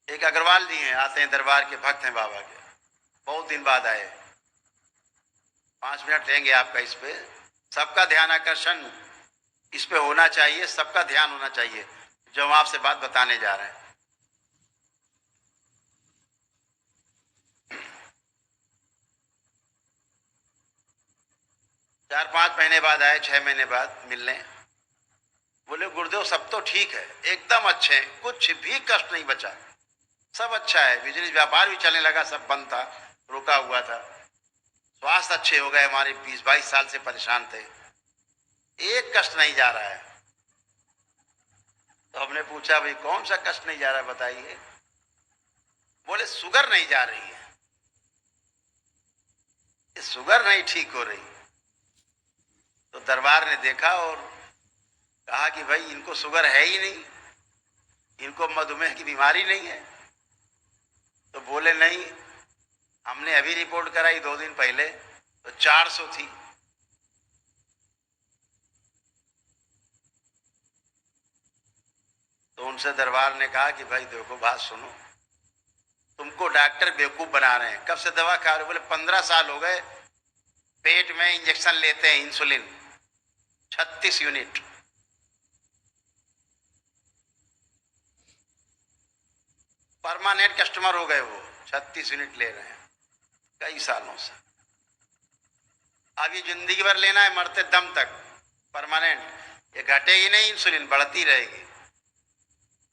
एक अग्रवाल जी हैं, आते हैं, दरबार के भक्त हैं बाबा के, बहुत दिन बाद आए। 5 मिनट लेंगे आपका इस पे। सबका ध्यान आकर्षण इस पे होना चाहिए, सबका ध्यान होना चाहिए जो हम आपसे बात बताने जा रहे हैं। 4-5 महीने बाद आए, 6 महीने बाद मिलने। बोले गुरुदेव सब तो ठीक है, एकदम अच्छे हैं, कुछ भी कष्ट नहीं बचा, सब अच्छा है, बिजनेस व्यापार भी चलने लगा, सब बंद था, रुका हुआ था, स्वास्थ्य अच्छे हो गए हमारे, 20-22 साल से परेशान थे, एक कष्ट नहीं जा रहा है। तो हमने पूछा भाई कौन सा कष्ट नहीं जा रहा है बताइए। बोले शुगर नहीं जा रही है, ये शुगर नहीं ठीक हो रही। तो दरबार ने देखा और कहा कि भाई इनको शुगर है ही नहीं, इनको मधुमेह की बीमारी नहीं है। तो बोले नहीं, हमने अभी रिपोर्ट कराई 2 दिन पहले तो 400 थी। तो उनसे दरबार ने कहा कि भाई देखो बात सुनो, तुमको डॉक्टर बेवकूफ बना रहे हैं, कब से दवा खा रहे हो? बोले 15 साल हो गए, पेट में इंजेक्शन लेते हैं, इंसुलिन 36 यूनिट। परमानेंट कस्टमर हो गए वो, 36 यूनिट ले रहे हैं कई सालों से। अब ये जिंदगी भर लेना है, मरते दम तक परमानेंट, ये घटेगी नहीं, इंसुलिन बढ़ती रहेगी।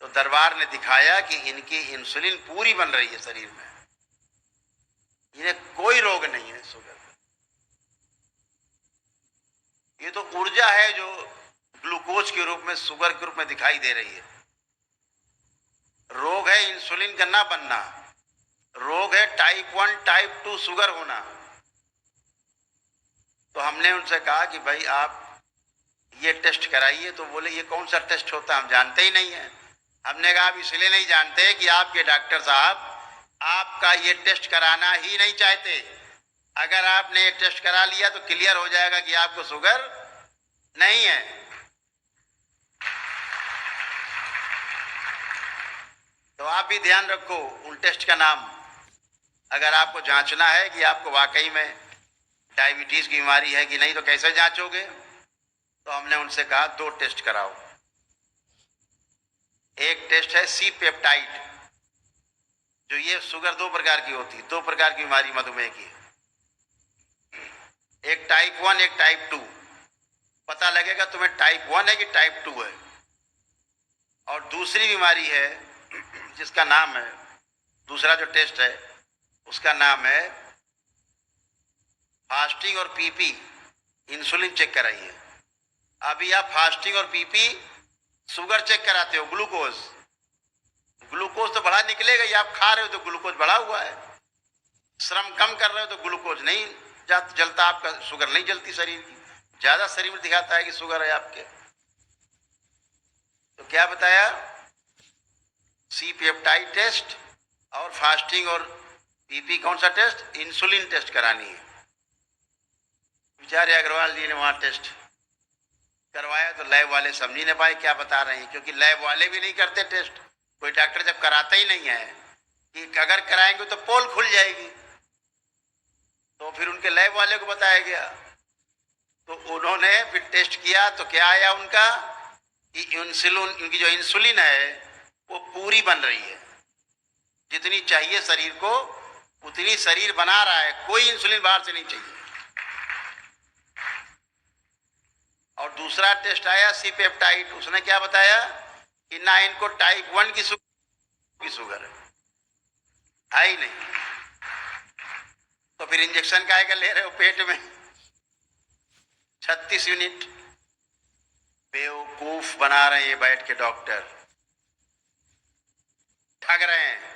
तो दरबार ने दिखाया कि इनकी इंसुलिन पूरी बन रही है शरीर में, इन्हें कोई रोग नहीं है शुगर। ये तो ऊर्जा है जो ग्लूकोज के रूप में, शुगर के रूप में दिखाई दे रही है। रोग है इंसुलिन का ना बनना, रोग है टाइप 1 टाइप 2 शुगर होना। तो हमने उनसे कहा कि भाई आप ये टेस्ट कराइए। तो बोले ये कौन सा टेस्ट होता है, हम जानते ही नहीं है। हमने कहा आप इसलिए नहीं जानते कि आपके डॉक्टर साहब आपका ये टेस्ट कराना ही नहीं चाहते। अगर आपने ये टेस्ट करा लिया तो क्लियर हो जाएगा कि आपको शुगर नहीं है। तो आप भी ध्यान रखो उन टेस्ट का नाम। अगर आपको जांचना है कि आपको वाकई में डायबिटीज की बीमारी है कि नहीं तो कैसे जांचोगे? तो हमने उनसे कहा 2 टेस्ट कराओ। एक टेस्ट है सी पेप्टाइड, जो ये शुगर 2 प्रकार की होती है, 2 प्रकार की बीमारी मधुमेह की, एक टाइप 1 एक टाइप 2। पता लगेगा तुम्हें टाइप 1 है कि टाइप 2 है। और दूसरी बीमारी है जिसका नाम है, दूसरा जो टेस्ट है उसका नाम है फास्टिंग और पीपी इंसुलिन चेक कराइए। अभी आप फास्टिंग और पीपी शुगर चेक कराते हो, ग्लूकोज, ग्लूकोज तो बढ़ा निकलेगा ही, आप खा रहे हो तो ग्लूकोज बढ़ा हुआ है, श्रम कम कर रहे हो तो ग्लूकोज नहीं जलता, आपका शुगर नहीं जलती शरीर की, ज्यादा शरीर में दिखाता है कि शुगर है आपके। तो क्या बताया, सी पेप्टाइड टेस्ट और फास्टिंग और पीपी कौन सा टेस्ट, इंसुलिन टेस्ट करानी है। बेचारे अग्रवाल जी ने वहां टेस्ट करवाया तो लैब वाले समझ नहीं पाए क्या बता रहे हैं, क्योंकि लैब वाले भी नहीं करते टेस्ट। कोई डॉक्टर जब कराता ही नहीं है कि अगर कराएंगे तो पोल खुल जाएगी, तो फिर उनके लैब वाले को बताया गया। तो उन्होंने फिर टेस्ट किया तो क्या आया उनका कि इंसुलिन, इनकी जो इंसुलिन है वो पूरी बन रही है, जितनी चाहिए शरीर को उतनी शरीर बना रहा है, कोई इंसुलिन बाहर से नहीं चाहिए। और दूसरा टेस्ट आया सी पेप्टाइड, उसने क्या बताया कि ना इनको टाइप 1 की शुगर है ही नहीं। तो फिर इंजेक्शन काहे का ले रहे हो पेट में, 36 यूनिट। बेवकूफ बना रहे हैं बैठ के डॉक्टर, ठग रहे हैं,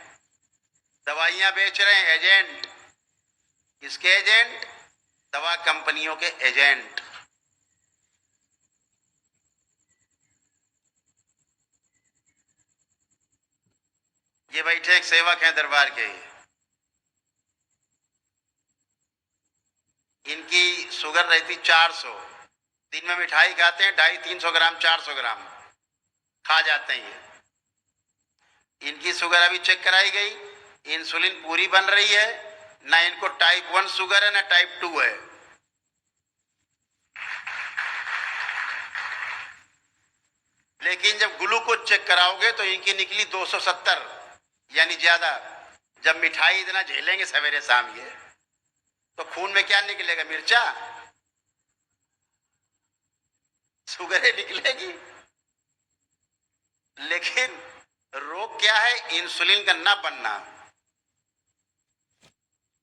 दवाइयां बेच रहे हैं, एजेंट। किसके एजेंट? दवा कंपनियों के एजेंट। ये बैठे एक सेवक हैं दरबार के, इनकी शुगर रहती 400, दिन में मिठाई खाते हैं 250-300 ग्राम, 400 ग्राम खा जाते हैं। इनकी शुगर अभी चेक कराई गई, इंसुलिन पूरी बन रही है, ना इनको टाइप 1 शुगर है ना टाइप 2 है। लेकिन जब ग्लूकोज चेक कराओगे तो इनकी निकली 270, यानी ज्यादा। जब मिठाई इतना झेलेंगे सवेरे शाम ये, तो खून में क्या निकलेगा? मिर्चा, शुगर निकलेगी। लेकिन रोग क्या है? इंसुलिन का ना बनना।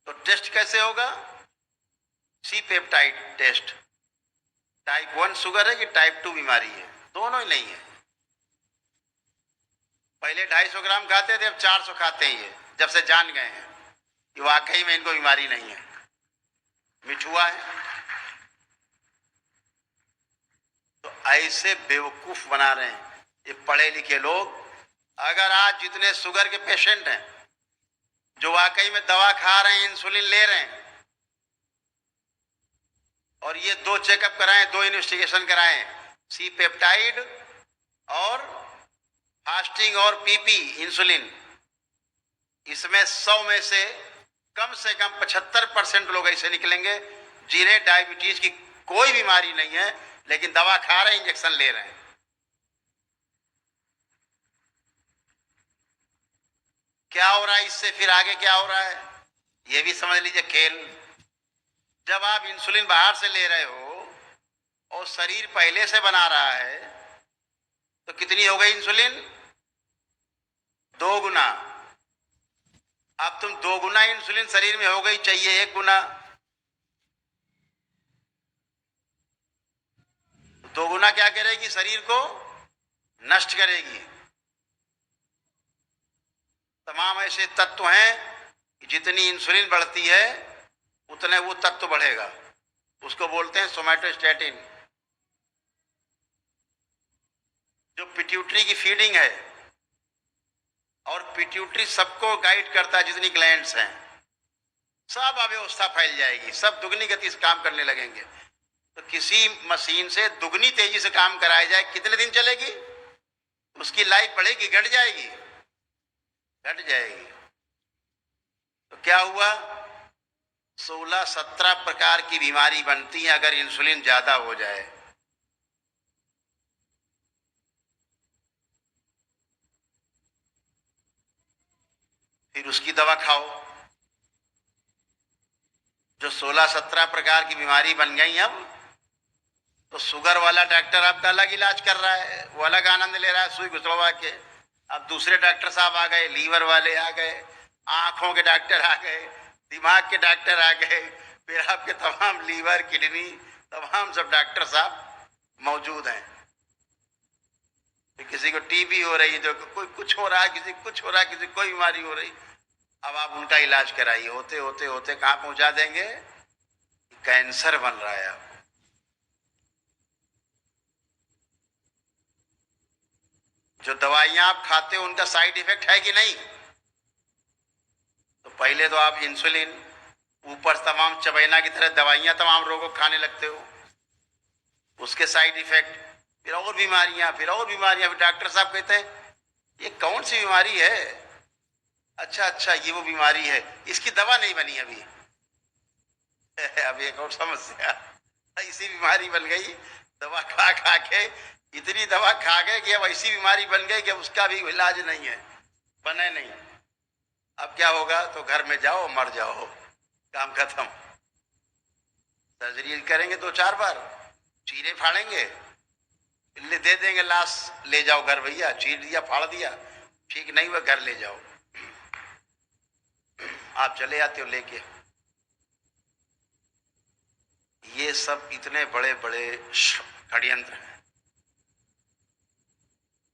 तो टेस्ट कैसे होगा? C peptide test. Type 1 sugar है कि टाइप 2 बीमारी है? दोनों ही नहीं है। पहले 250 ग्राम खाते थे, अब 400 खाते हैं ये, जब से जान गए हैं कि वाकई में इनको बीमारी नहीं है, मिठुआ है। तो ऐसे बेवकूफ बना रहे हैं ये पढ़े लिखे लोग। अगर आज जितने शुगर के पेशेंट हैं जो वाकई में दवा खा रहे हैं, इंसुलिन ले रहे हैं, और ये 2 चेकअप कराएं, 2 इन्वेस्टिगेशन कराएं, सी पेप्टाइड और फास्टिंग और पीपी इंसुलिन, इसमें 100 में से कम 75% लोग ऐसे निकलेंगे जिन्हें डायबिटीज की कोई बीमारी नहीं है, लेकिन दवा खा रहे हैं, इंजेक्शन ले रहे हैं। क्या हो रहा है इससे? फिर आगे क्या हो रहा है ये भी समझ लीजिए खेल। जब आप इंसुलिन बाहर से ले रहे हो और शरीर पहले से बना रहा है, तो कितनी हो गई इंसुलिन? 2 गुना। अब तुम 2 गुना इंसुलिन शरीर में हो गई, चाहिए 1 गुना। 2 गुना क्या करेगी? शरीर को नष्ट करेगी। तमाम ऐसे तत्व हैं कि जितनी इंसुलिन बढ़ती है उतने वो तत्व बढ़ेगा, उसको बोलते हैं सोमैटोस्टैटिन। जो पिट्यूटरी की फीडिंग है, और पिट्यूटरी सबको गाइड करता है, जितनी ग्लैंड्स हैं सब अव्यवस्था फैल जाएगी, सब दुगनी गति से काम करने लगेंगे। तो किसी मशीन से दुगनी तेजी से काम कराया जाए, कितने दिन चलेगी? उसकी लाइफ बढ़ेगी, घट जाएगी? घट जाएगी। तो क्या हुआ? 16-17 प्रकार की बीमारी बनती है अगर इंसुलिन ज्यादा हो जाए। फिर उसकी दवा खाओ। जो 16-17 प्रकार की बीमारी बन गई, अब तो शुगर वाला डॉक्टर आपका अलग इलाज कर रहा है, वो अलग आनंद ले रहा है सुई घुसड़वा के। अब दूसरे डॉक्टर साहब आ गए, लीवर वाले आ गए, आंखों के डॉक्टर आ गए, दिमाग के डॉक्टर आ गए, फिर आपके तमाम लीवर किडनी तमाम सब डॉक्टर साहब मौजूद हैं। किसी को टीबी हो रही है, जो कोई कुछ हो रहा है, किसी कुछ हो रहा है, किसी कोई बीमारी हो रही, अब आप उनका इलाज कराइए। होते होते होते कहाँ पहुंचा देंगे? कैंसर बन रहा है। जो दवाइयां आप खाते हो उनका साइड इफेक्ट है कि नहीं? तो पहले तो आप इंसुलिन, ऊपर तमाम चबैना की तरह दवाइयां तमाम रोगों को खाने लगते हो, उसके साइड इफेक्ट, फिर और बीमारियां, फिर और बीमारियां। फिर डॉक्टर साहब कहते हैं ये कौन सी बीमारी है? अच्छा अच्छा, ये वो बीमारी है, इसकी दवा नहीं बनी अभी। अब एक और समस्या, ऐसी बीमारी बन गई, दवा खा खा के इतनी दवा खा गए कि अब ऐसी बीमारी बन गई कि अब उसका भी इलाज नहीं है, बने नहीं। अब क्या होगा? तो घर में जाओ, मर जाओ, काम खत्म। सर्जरी करेंगे 2-4 बार, चीरे फाड़ेंगे, ले दे देंगे लाश, ले जाओ घर भैया, चीर दिया, फाड़ दिया, ठीक नहीं हुआ घर ले जाओ। आप चले आते हो लेके। ये सब इतने बड़े बड़े षड्यंत्र हैं,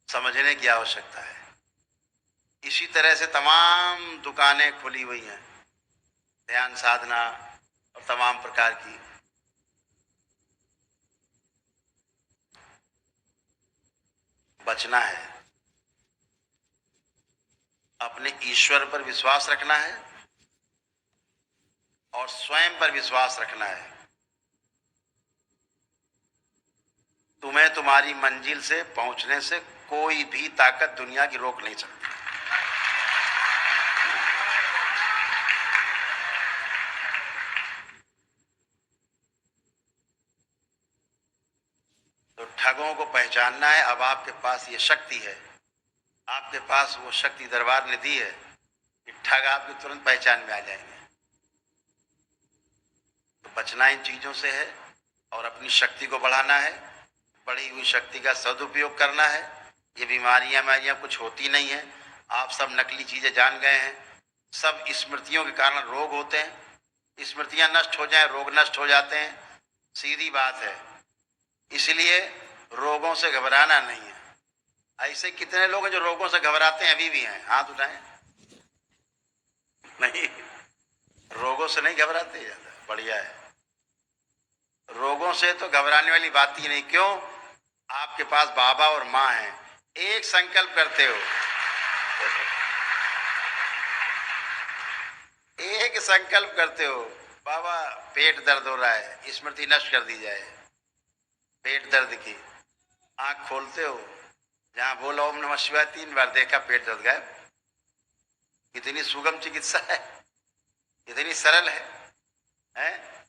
समझने की आवश्यकता है। इसी तरह से तमाम दुकानें खुली हुई हैं, ध्यान साधना और तमाम प्रकार की। बचना है, अपने ईश्वर पर विश्वास रखना है और स्वयं पर विश्वास रखना है। तुम्हें तुम्हारी मंजिल से पहुंचने से कोई भी ताकत दुनिया की रोक नहीं सकती। पहचानना है। अब आपके पास ये शक्ति है, आपके पास वो शक्ति दरबार ने दी है कि ठग आपकी तुरंत पहचान में आ जाएंगे। तो बचना इन चीजों से है और अपनी शक्ति को बढ़ाना है, बढ़ी हुई शक्ति का सदुपयोग करना है। ये बीमारियां हमारियां कुछ होती नहीं है, आप सब नकली चीजें जान गए हैं। सब स्मृतियों के कारण रोग होते हैं, स्मृतियां नष्ट हो जाएं रोग नष्ट हो जाते हैं, सीधी बात है। इसलिए रोगों से घबराना नहीं है। ऐसे कितने लोग हैं जो रोगों से घबराते हैं, अभी भी हैं, हाथ उठाएं। नहीं, रोगों से नहीं घबराते, ज्यादा बढ़िया है। रोगों से तो घबराने वाली बात ही नहीं। क्यों? आपके पास बाबा और माँ हैं। एक संकल्प करते हो, एक संकल्प करते हो, बाबा पेट दर्द हो रहा है, स्मृति नष्ट कर दी जाए। पेट दर्द की आंख खोलते हो, जहां बोला ओम नमः शिवाय 3 बार, देखा पेट दर्द गायब। इतनी सुगम चिकित्सा है, इतनी सरल है, हैं?